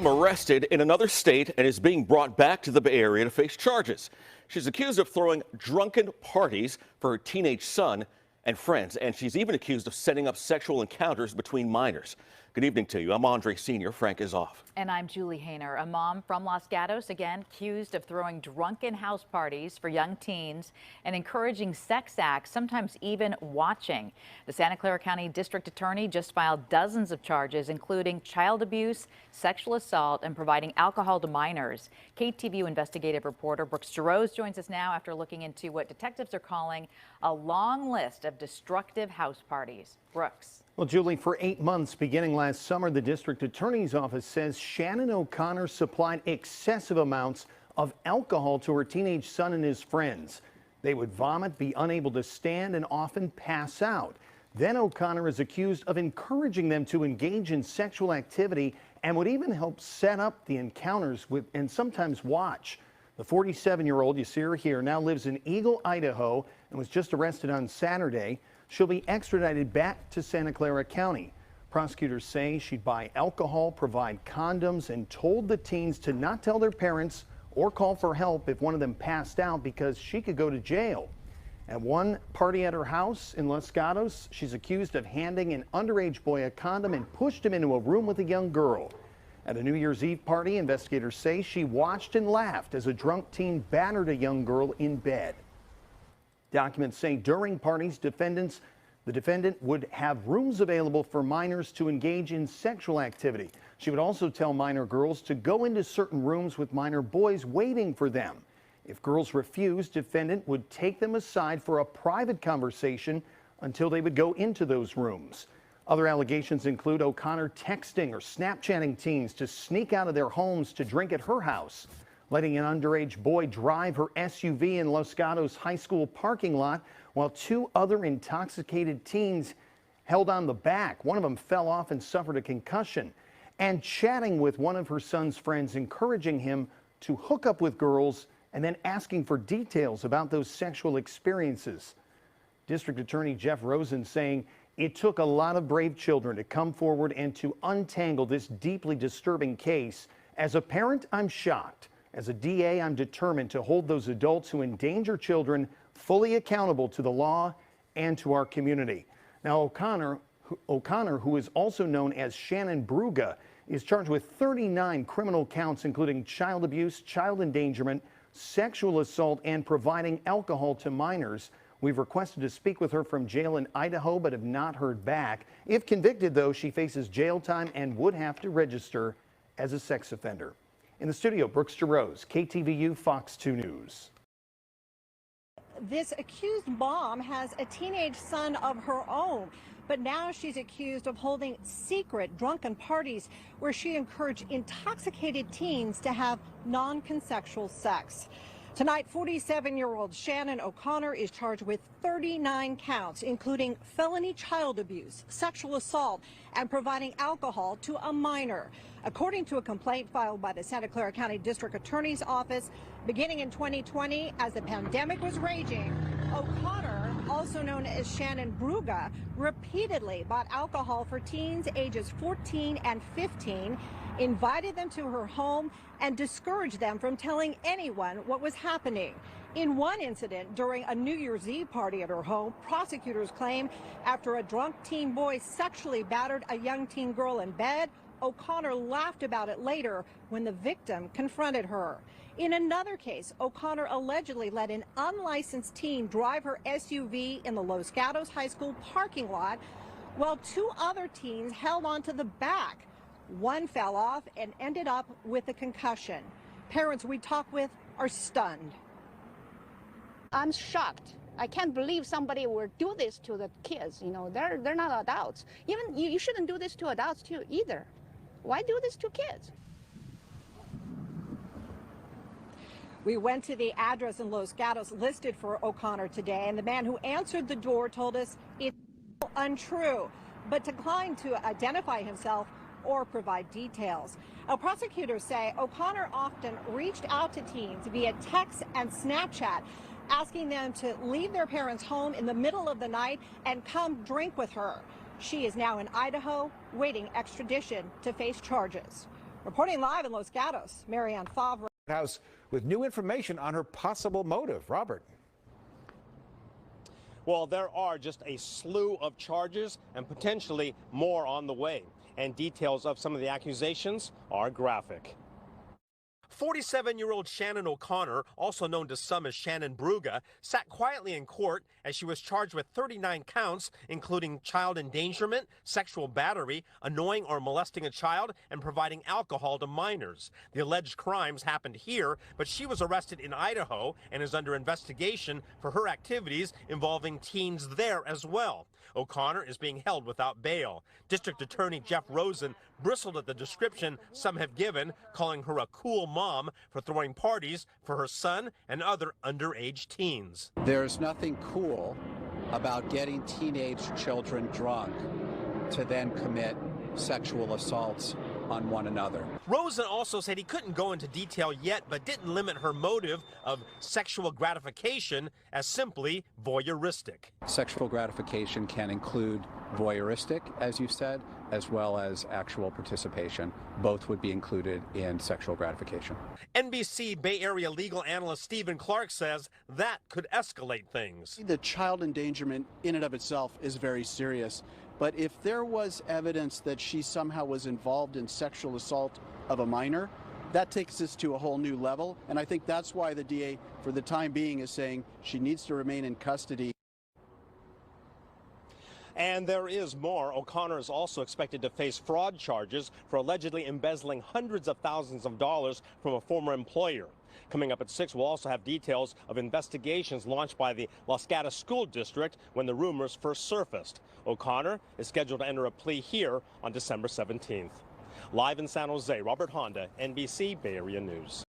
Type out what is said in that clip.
mom arrested in another state and is being brought back to the Bay Area to face charges. She's accused of throwing drunken parties for her teenage son and friends, and she's even accused of setting up sexual encounters between minors. Good evening to you. I'm Andre Sr. Frank is off. And I'm Julie Hayner, a mom from Los Gatos, again accused of throwing drunken house parties for young teens and encouraging sex acts, sometimes even watching. The Santa Clara County District Attorney just filed dozens of charges, including child abuse, sexual assault, and providing alcohol to minors. KTVU investigative reporter Brooks Giroux joins us now after looking into what detectives are calling a long list of destructive house parties. Brooks. Well, Julie, for 8 months beginning last summer, the district attorney's office says Shannon O'Conner supplied excessive amounts of alcohol to her teenage son and his friends. They would vomit, be unable to stand, and often pass out. Then O'Conner is accused of encouraging them to engage in sexual activity and would even help set up the encounters with and sometimes watch. The 47-year-old, you see her here, now lives in Eagle, Idaho, and was just arrested on Saturday. She'll be extradited back to Santa Clara County. Prosecutors say she'd buy alcohol, provide condoms, and told the teens to not tell their parents or call for help if one of them passed out because she could go to jail. At one party at her house in Los Gatos, she's accused of handing an underage boy a condom and pushed him into a room with a young girl. At a New Year's Eve party, investigators say she watched and laughed as a drunk teen battered a young girl in bed. Documents say during parties, the defendant would have rooms available for minors to engage in sexual activity. She would also tell minor girls to go into certain rooms with minor boys waiting for them. If girls refused, defendant would take them aside for a private conversation until they would go into those rooms. Other allegations include O'Conner texting or Snapchatting teens to sneak out of their homes to drink at her house, letting an underage boy drive her SUV in Los Gatos High School parking lot while two other intoxicated teens held on the back. One of them fell off and suffered a concussion. And chatting with one of her son's friends, encouraging him to hook up with girls and then asking for details about those sexual experiences. District Attorney Jeff Rosen saying it took a lot of brave children to come forward and to untangle this deeply disturbing case. As a parent, I'm shocked. As a DA, I'm determined to hold those adults who endanger children fully accountable to the law and to our community. Now, O'Conner, who is also known as Shannon Bruga, is charged with 39 criminal counts, including child abuse, child endangerment, sexual assault, and providing alcohol to minors. We've requested to speak with her from jail in Idaho, but have not heard back. If convicted, though, she faces jail time and would have to register as a sex offender. In the studio, Brooks Giroux, KTVU Fox 2 News. This accused mom has a teenage son of her own, but now she's accused of holding secret drunken parties where she encouraged intoxicated teens to have non-consensual sex. Tonight, 47-year-old Shannon O'Conner is charged with 39 counts, including felony child abuse, sexual assault, and providing alcohol to a minor. According to a complaint filed by the Santa Clara County District Attorney's Office, beginning in 2020, as the pandemic was raging, O'Conner, also known as Shannon Bruga, repeatedly bought alcohol for teens ages 14 and 15, invited them to her home, and discouraged them from telling anyone what was happening. In one incident during a New Year's Eve party at her home, prosecutors claim after a drunk teen boy sexually battered a young teen girl in bed, O'Conner laughed about it later when the victim confronted her. In another case, O'Conner allegedly let an unlicensed teen drive her SUV in the Los Gatos High School parking lot while two other teens held onto the back. One fell off and ended up with a concussion. Parents we talk with are stunned. I'm shocked. I can't believe somebody would do this to the kids. You know, they're not adults. Even you shouldn't do this to adults too either. Why do this to kids? We went to the address in Los Gatos listed for O'Conner today, and the man who answered the door told us it's untrue, but declined to identify himself or provide details. Now, prosecutors say O'Conner often reached out to teens via text and Snapchat, asking them to leave their parents' home in the middle of the night and come drink with her. She is now in Idaho, waiting extradition to face charges. Reporting live in Los Gatos, Marianne Favre. House with new information on her possible motive. Robert. Well, there are just a slew of charges and potentially more on the way. And details of some of the accusations are graphic. 47-year-old Shannon O'Conner, also known to some as Shannon Bruga, sat quietly in court as she was charged with 39 counts, including child endangerment, sexual battery, annoying or molesting a child, and providing alcohol to minors. The alleged crimes happened here, but she was arrested in Idaho and is under investigation for her activities involving teens there as well. O'Conner is being held without bail. District Attorney Jeff Rosen bristled at the description some have given, calling her a cool mom for throwing parties for her son and other underage teens. There's nothing cool about getting teenage children drunk to then commit sexual assaults on one another. Rosen also said he couldn't go into detail yet, but didn't limit her motive of sexual gratification as simply voyeuristic. Sexual gratification can include voyeuristic, as you said, as well as actual participation. Both would be included in sexual gratification. NBC Bay Area legal analyst Stephen Clark says that could escalate things. The child endangerment in and of itself is very serious. But if there was evidence that she somehow was involved in sexual assault of a minor, that takes us to a whole new level. And I think that's why the DA, for the time being, is saying she needs to remain in custody. And there is more. O'Conner is also expected to face fraud charges for allegedly embezzling hundreds of thousands of dollars from a former employer. Coming up at 6, we'll also have details of investigations launched by the Los Gatos School District when the rumors first surfaced. O'Conner is scheduled to enter a plea here on December 17th. Live in San Jose, Robert Honda, NBC Bay Area News.